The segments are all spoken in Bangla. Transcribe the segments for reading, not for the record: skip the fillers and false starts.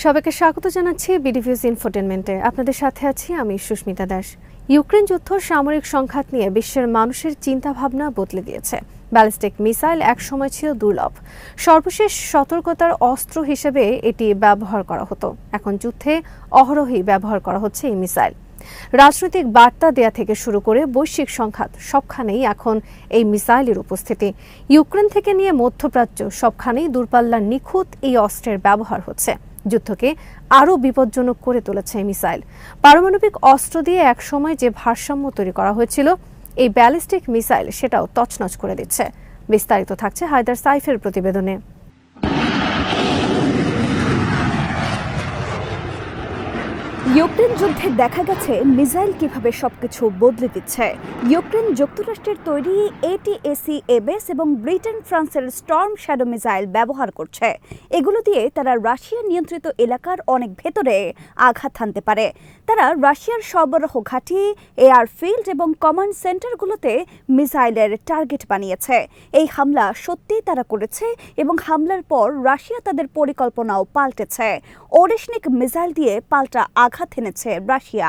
সবাইকে স্বাগত জানাচ্ছি বিডিভিউজ ইনফোটেনমেন্টে। আপনাদের সাথে আছি আমি সুস্মিতা দাস। ইউক্রেন যুদ্ধ সামরিক সংঘাত নিয়ে বিশ্বের মানুষের চিন্তাভাবনা বদলে দিয়েছে। ব্যালিস্টিক মিসাইল একসময় ছিল দুর্লভ, সর্বশেষ সতর্কতার অস্ত্র হিসেবে এটি ব্যবহার করা হতো। এখন যুদ্ধে অহরহই ব্যবহার করা হচ্ছে এই মিসাইল। রাজনৈতিক বার্তা দেয়া থেকে শুরু করে বৈশ্বিক সংঘাত সবখানেই এখন এই মিসাইলের উপস্থিতি। ইউক্রেন থেকে নিয়ে মধ্যপ্রাচ্য সবখানেই দূরপাল্লার নিখুঁত এই অস্ত্রের ব্যবহার হচ্ছে। যুদ্ধকে আরও বিপজ্জনক করে তুলেছে এই মিসাইল। পারমাণবিক অস্ত্র দিয়ে একসময় যে ভারসাম্য তৈরি করা হয়েছিল, এই ব্যালিস্টিক মিসাইল সেটাও তছনছ করে দিচ্ছে। বিস্তারিত থাকছে হায়দার সাইফের প্রতিবেদনে। ইউক্রেন যুদ্ধে দেখা গেছে মিসাইল কিভাবে সবকিছু বদলে দিচ্ছে। ইউক্রেন যুক্তরাষ্ট্রের তৈরি ATACMS এবং ব্রিটেন ফ্রান্সের স্টর্ম শ্যাডো মিসাইল ব্যবহার করছে। এগুলো দিয়ে তারা রাশিয়া নিয়ন্ত্রিত এলাকার অনেক ভেতরে আঘাত হানতে পারে। তারা রাশিয়ার সরবরাহ ঘাঁটি, এয়ারফিল্ড এবং কমান্ড সেন্টারগুলোতে মিসাইলের টার্গেট বানিয়েছে। এই হামলা সত্যিই তারা করেছে এবং হামলার পর রাশিয়া তাদের পরিকল্পনাও পাল্টেছে। ওরেশনিক মিসাইল দিয়ে পাল্টা আঘাত এনেছে রাশিয়া।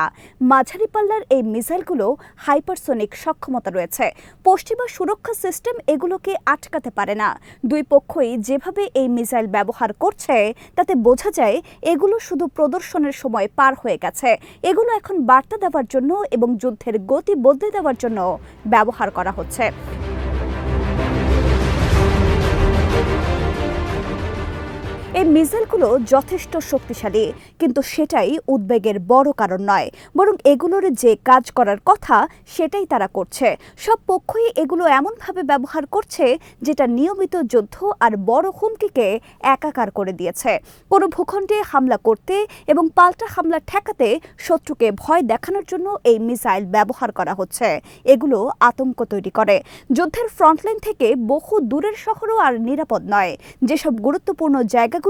মাঝারি পাল্লার এই মিসাইলগুলো হাইপারসোনিক সক্ষমতা রয়েছে। পশ্চিমা সুরক্ষা সিস্টেম এগুলোকে আটকাতে পারে না। দুই পক্ষই যেভাবে এই মিসাইল ব্যবহার করছে তাতে বোঝা যায় এগুলো শুধু প্রদর্শনের সময় পার হয়ে গেছে। এগুলো এখন বার্তা দেওয়ার জন্য এবং যুদ্ধের গতি বদলে দেওয়ার জন্য ব্যবহার করা হচ্ছে। এই মিসাইলগুলো যথেষ্ট শক্তিশালী, কিন্তু সেটাই উদ্বেগের বড় কারণ নয়, বরং এগুলোর যে কাজ করার কথা সেটাই তারা করছে। সব পক্ষই এগুলো এমনভাবে ব্যবহার করছে যেটা নিয়মিত যুদ্ধ আর বড় হুমকিকে একাকার করে দিয়েছে। কোনো ভূখণ্ডে হামলা করতে এবং পাল্টা হামলা ঠেকাতে শত্রুকে ভয় দেখানোর জন্য এই মিসাইল ব্যবহার করা হচ্ছে। এগুলো আতঙ্ক তৈরি করে। যুদ্ধের ফ্রন্টলাইন থেকে বহু দূরের শহরও আর নিরাপদ নয়। যেসব গুরুত্বপূর্ণ জায়গাগুলোকে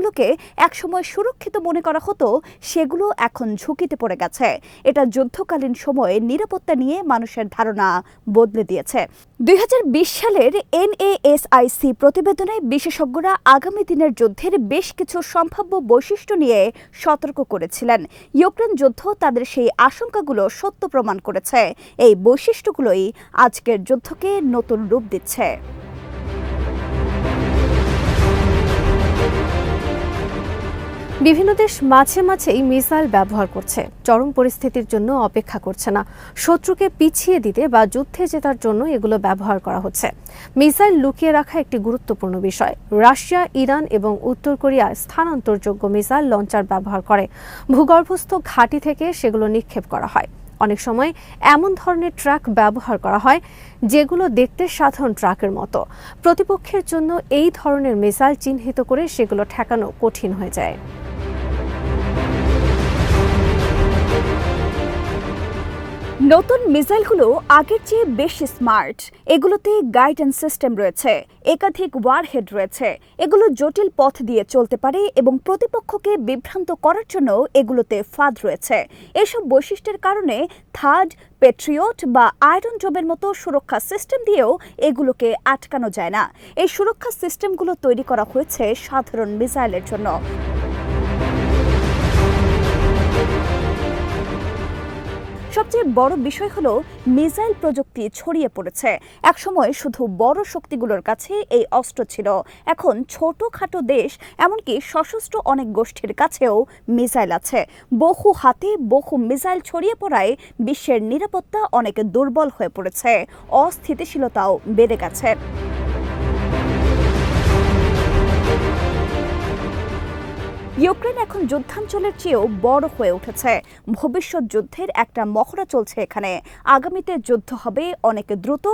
একসময় সুরক্ষিত মনে করা হতো সেগুলো এখন ঝুঁকিতে পড়ে গেছে। এটা যুদ্ধকালীন সময়ে নিরাপত্তা নিয়ে মানুষের ধারণা বদলে দিয়েছে। 2020 সালের NASIC প্রতিবেদনে বিশেষজ্ঞরা আগামী দিনের যুদ্ধের বেশ কিছু সম্ভাব্য বৈশিষ্ট্য নিয়ে সতর্ক করেছিলেন। ইউক্রেন যুদ্ধ তাদের সেই আশঙ্কাগুলো সত্য প্রমাণ করেছে। এই বৈশিষ্ট্যগুলোই আজকের যুদ্ধকে নতুন রূপ দিচ্ছে। বিভিন্ন দেশ মাঝে মাঝেই মিসাইল ব্যবহার করছে। চরম পরিস্থিতির জন্য অপেক্ষা করছে না, শত্রুকে পিছিয়ে দিতে বা যুদ্ধে জেতার জন্য এগুলো ব্যবহার করা হচ্ছে। মিসাইল লুকিয়ে রাখা একটি গুরুত্বপূর্ণ বিষয়। রাশিয়া, ইরান এবং উত্তর কোরিয়া স্থানান্তরযোগ্য মিসাইল লঞ্চার ব্যবহার করে। ভূগর্ভস্থ ঘাঁটি থেকে সেগুলো নিক্ষেপ করা হয়। অনেক সময় এমন ধরনের ট্রাক ব্যবহার করা হয় যেগুলো দেখতে সাধারণ ট্রাকের মতো। প্রতিপক্ষের জন্য এই ধরনের মিসাইল চিহ্নিত করে সেগুলো ঠেকানো কঠিন হয়ে যায়। নতুন মিসাইলগুলো আগের চেয়ে বেশি স্মার্ট। এগুলোতে গাইডেন্স সিস্টেম রয়েছে, একাধিক ওয়ারহেড রয়েছে। এগুলো জটিল পথ দিয়ে চলতে পারে এবং প্রতিপক্ষকে বিভ্রান্ত করার জন্য এগুলোতে ফাঁদ রয়েছে। এসব বৈশিষ্ট্যের কারণে থাড, পেট্রিয়ট বা আয়রন ডোমের মতো সুরক্ষা সিস্টেম দিয়েও এগুলোকে আটকানো যায় না। এই সুরক্ষা সিস্টেমগুলো তৈরি করা হয়েছে সাধারণ মিসাইলের জন্য। সবচেয়ে বড় বিষয় হলো মিসাইল প্রযুক্তি ছড়িয়ে পড়েছে। একসময় শুধু বড় শক্তিগুলোর কাছে এই অস্ত্র ছিল। এখন ছোটখাটো দেশ, এমনকি সশস্ত্র অনেক গোষ্ঠীর কাছেও মিসাইল আছে। বহু হাতে বহু মিসাইল ছড়িয়ে পড়ায় বিশ্বের নিরাপত্তা অনেক দুর্বল হয়ে পড়েছে। অস্থিতিশীলতাও বেড়ে গেছে। ইউক্রেন এখন যুদ্ধাঞ্চলের চেয়েও বড় হয়ে উঠেছে। ভবিষ্যৎ যুদ্ধের একটা মহড়া চলছে এখানে। আগামীতে যুদ্ধ হবে অনেক দ্রুত,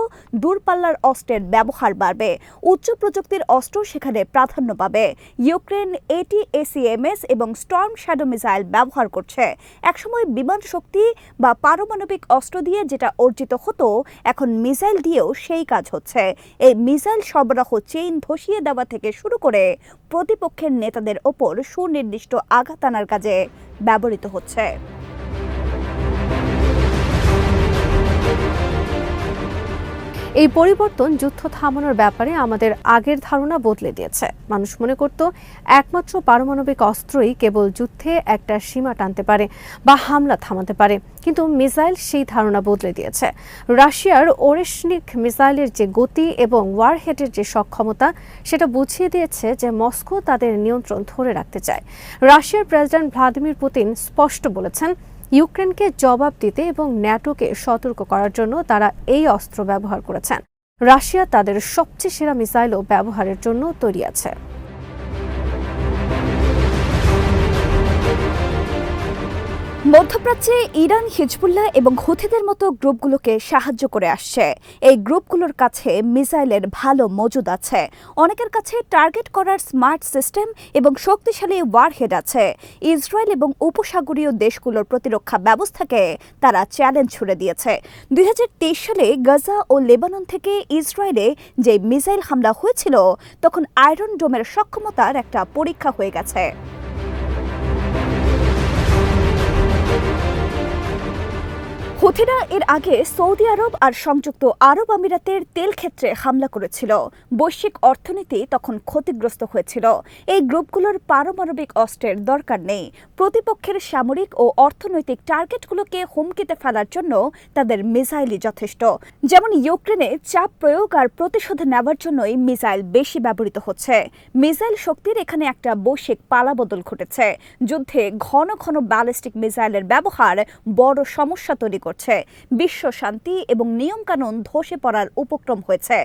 দূরপাল্লার অস্ত্রের ব্যবহার বাড়বে, উচ্চ প্রযুক্তির অস্ত্র সেখানে প্রাধান্য পাবে। ইউক্রেন ATACMS এবং স্টর্ম শ্যাডো মিসাইল ব্যবহার করছে। একসময় বিমান শক্তি বা পারমাণবিক অস্ত্র দিয়ে যেটা অর্জিত হতো, এখন মিসাইল দিয়েও সেই কাজ হচ্ছে। এই মিসাইল সরবরাহ চেইন ধসিয়ে দেওয়া থেকে শুরু করে প্রতিপক্ষের নেতাদের ওপর সুনির্দিষ্ট আঘাত আনার কাজে ব্যবহৃত হচ্ছে। এই পরিবর্তন যুদ্ধ থামানোর ব্যাপারে আমাদের আগের ধারণা বদলে দিয়েছে। মানুষ মনে করত একমাত্র পারমাণবিক অস্ত্রই কেবল যুদ্ধে একটা সীমা টানতে পারে বা হামলা থামাতে পারে, কিন্তু মিসাইল সেই ধারণা বদলে দিয়েছে। রাশিয়ার ওরেশনিক মিসাইলের যে গতি এবং ওয়ারহেডের যে সক্ষমতা, সেটা বুঝিয়ে দিয়েছে যে মস্কো তাদের নিয়ন্ত্রণ ধরে রাখতে চায়। রাশিয়ার প্রেসিডেন্ট ভ্লাদিমির পুতিন স্পষ্ট বলেছেন, ইউক্রেনকে জবাব দিতে এবং ন্যাটোকে সতর্ক করার জন্য তারা এই অস্ত্র ব্যবহার করেছেন। রাশিয়া তাদের সবচেয়ে সেরা মিসাইলও ব্যবহারের জন্য তৈরি আছে। মধ্যপ্রাচ্যে ইরান হিজবুল্লাহ এবং হুথিদের মতো গ্রুপগুলোকে সাহায্য করে আসছে। এই গ্রুপগুলোর কাছে মিসাইলের ভালো মজুদ আছে, অনেকের কাছে টার্গেট করার স্মার্ট সিস্টেম এবং শক্তিশালী ওয়ারহেড আছে। ইসরায়েল এবং উপসাগরীয় দেশগুলোর প্রতিরক্ষা ব্যবস্থাকে তারা চ্যালেঞ্জ ছুড়ে দিয়েছে। 2023 সালে গাজা ও লেবানন থেকে ইসরায়েলে যে মিসাইল হামলা হয়েছিল, তখন আয়রন ডোমের সক্ষমতার একটা পরীক্ষা হয়ে গেছে। হুথিরা এর আগে সৌদি আরব আর সংযুক্ত আরব আমিরাতের তেল ক্ষেত্রে হামলা করেছিল। বৈশ্বিক অর্থনীতি তখন ক্ষতিগ্রস্ত হয়েছিল। এই গ্রুপগুলোর পারমাণবিক অস্ত্রের দরকার নেই। প্রতিপক্ষের সামরিক ও অর্থনৈতিক টার্গেটগুলোকে হুমকিতে ফেলার জন্য তাদের মিসাইলই যথেষ্ট। যেমন ইউক্রেনে চাপ প্রয়োগ আর প্রতিশোধ নেওয়ার জন্যই মিসাইল বেশি ব্যবহৃত হচ্ছে। মিসাইল শক্তির এখানে একটা বৈশ্বিক পালাবদল ঘটেছে। যুদ্ধে ঘন ঘন ব্যালিস্টিক মিসাইলের ব্যবহার বড় সমস্যা তৈরি করছে। বিশ্ব শান্তি এবং নিয়মকানুন ধসে পড়ার উপক্রম হয়েছে।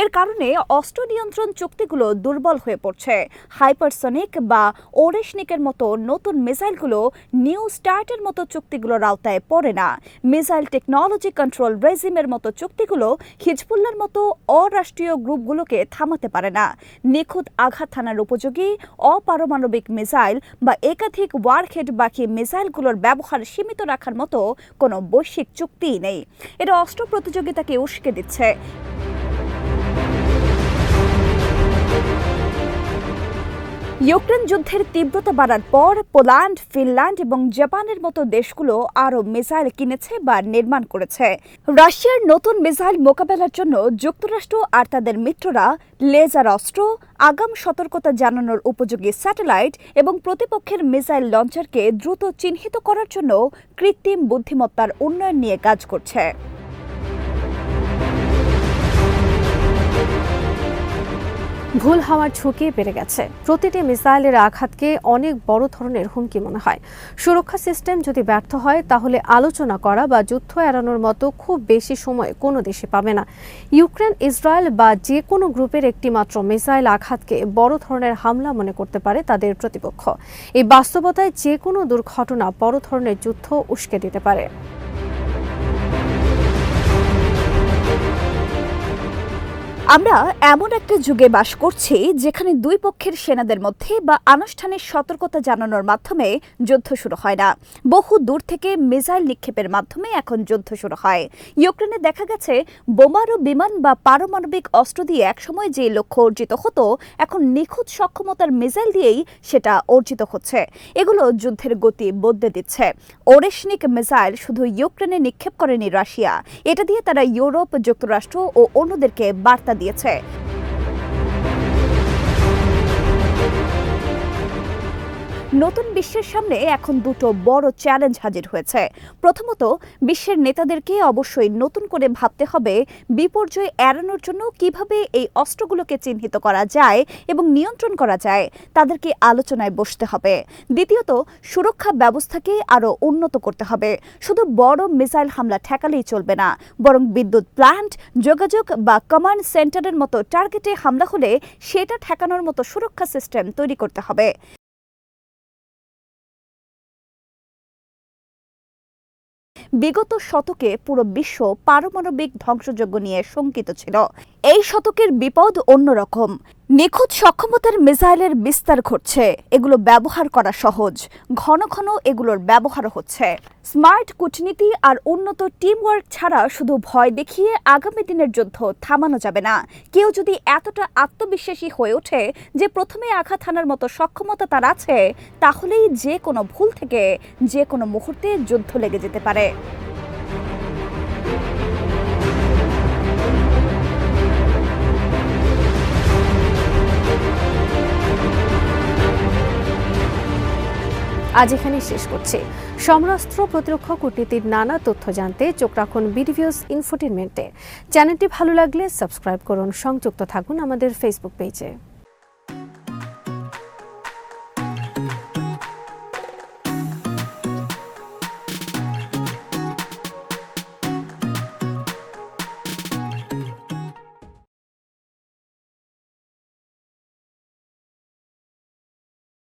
এর কারণে অস্ত্র নিয়ন্ত্রণ চুক্তিগুলো দুর্বল হয়ে পড়ছে। হাইপারসনিক বা ওরেশনিকের মতো নতুন মিসাইলগুলো নিউ স্টার্টের মতো চুক্তিগুলোর আওতায় পড়ে না। মিসাইল টেকনোলজি কন্ট্রোল রেজিমের মতো চুক্তিগুলো হিজবুল্লাহর মতো অরাষ্ট্রীয় গ্রুপগুলোকে থামাতে পারে না। নিখুঁত আঘাত হানার উপযোগী অপারমাণবিক মিসাইল বা একাধিক ওয়ারহেড বাকি মিসাইলগুলোর ব্যবহার সীমিত রাখার মতো কোনো বৈশ্বিক চুক্তিই নেই। এটা অস্ত্র প্রতিযোগিতাকে উস্কে দিচ্ছে। ইউক্রেন যুদ্ধের তীব্রতা বাড়ার পর পোল্যান্ড, ফিনল্যান্ড এবং জাপানের মতো দেশগুলো আরও মিসাইল কিনেছে বা নির্মাণ করেছে। রাশিয়ার নতুন মিসাইল মোকাবেলার জন্য যুক্তরাষ্ট্র আর তাদের মিত্ররা লেজার অস্ত্র, আগাম সতর্কতা জানানোর উপযোগী স্যাটেলাইট এবং প্রতিপক্ষের মিসাইল লঞ্চারকে দ্রুত চিহ্নিত করার জন্য কৃত্রিম বুদ্ধিমত্তার উন্নয়ন নিয়ে কাজ করছে। ভুল হওয়ার ঝুঁকি বেড়ে গেছে। প্রতিটি মিসাইলের আঘাতকে অনেক বড় ধরনের হুমকি মনে হয়। সুরক্ষা সিস্টেম যদি ব্যর্থ হয়, তাহলে আলোচনা করা বা যুদ্ধ এড়ানোর মতো খুব বেশি সময় কোনো দেশে পাবে না। ইউক্রেন, ইসরায়েল বা যে কোনো গ্রুপের একটি মাত্র মিসাইল আঘাতকে বড় ধরনের হামলা মনে করতে পারে তাদের প্রতিপক্ষ। এই বাস্তবতায় যে কোনো দুর্ঘটনা বড় ধরনের যুদ্ধ উস্কে দিতে পারে। আমরা এমন একটা যুগে বাস করছি যেখানে দুই পক্ষের সেনাদের মধ্যে বা আনুষ্ঠানিক সতর্কতা জানানোর মাধ্যমে যুদ্ধ শুরু হয় না। বহু দূর থেকে মিসাইল নিক্ষেপের মাধ্যমে এখন যুদ্ধ শুরু হয়। ইউক্রেনে দেখা গেছে বোমারু বিমান বা পারমাণবিক অস্ত্র দিয়ে একসময় যে লক্ষ্য অর্জিত হতো, এখন নিখুঁত সক্ষমতার মিসাইল দিয়েই সেটা অর্জিত হচ্ছে। এগুলো যুদ্ধের গতি বদলে দিচ্ছে। ওরেশনিক মিসাইল শুধু ইউক্রেনে নিক্ষেপ করেনি রাশিয়া, এটা দিয়ে তারা ইউরোপ, যুক্তরাষ্ট্র ও অন্যদেরকে বার্তা দিয়েছে। নতুন বিশ্বের সামনে এখন দুটো বড় চ্যালেঞ্জ হাজির হয়েছে। প্রথমত, বিশ্বের নেতাদেরকে অবশ্যই নতুন করে ভাবতে হবে বিপর্যয় এড়ানোর জন্য কিভাবে এই অস্ত্রগুলোকে চিহ্নিত করা যায় এবং নিয়ন্ত্রণ করা যায়, তাদেরকে আলোচনায় বসতে হবে। দ্বিতীয়ত, সুরক্ষা ব্যবস্থাকে আরও উন্নত করতে হবে। শুধু বড় মিসাইল হামলা ঠেকালেই চলবে না, বরং বিদ্যুৎ প্ল্যান্ট, যোগাযোগ বা কমান্ড সেন্টারের মতো টার্গেটে হামলা হলে সেটা ঠেকানোর মতো সুরক্ষা সিস্টেম তৈরি করতে হবে। বিগত শতকে পুরো বিশ্ব পারমাণবিক ধ্বংসযজ্ঞ নিয়ে শঙ্কিত ছিল। এই শতকের বিপদ অন্যরকম। নিখুঁত সক্ষমতার মিসাইলের বিস্তার ঘটছে। এগুলো ব্যবহার করা সহজ, ঘন ঘন এগুলোর ব্যবহার হচ্ছে। স্মার্ট কূটনীতি আর উন্নত টিমওয়ার্ক ছাড়া শুধু ভয় দেখিয়ে আগামী দিনের যুদ্ধ থামানো যাবে না। কেউ যদি এতটা আত্মবিশ্বাসী হয়ে ওঠে যে প্রথমে আঘাত হানার মতো সক্ষমতা তার আছে, তাহলেই যে কোনো ভুল থেকে যে কোনো মুহূর্তে যুদ্ধ লেগে যেতে পারে। আজ এখানেই শেষ করছি। সমরাস্ত্র প্রতিরক্ষা কূটনীতির নানা তথ্য জানতে চোখ রাখুন বিডিভিউজ ইনফোটেনমেন্টে। চ্যানেলটি ভালো লাগলে সাবস্ক্রাইব করুন, সংযুক্ত থাকুন আমাদের ফেসবুক পেজে।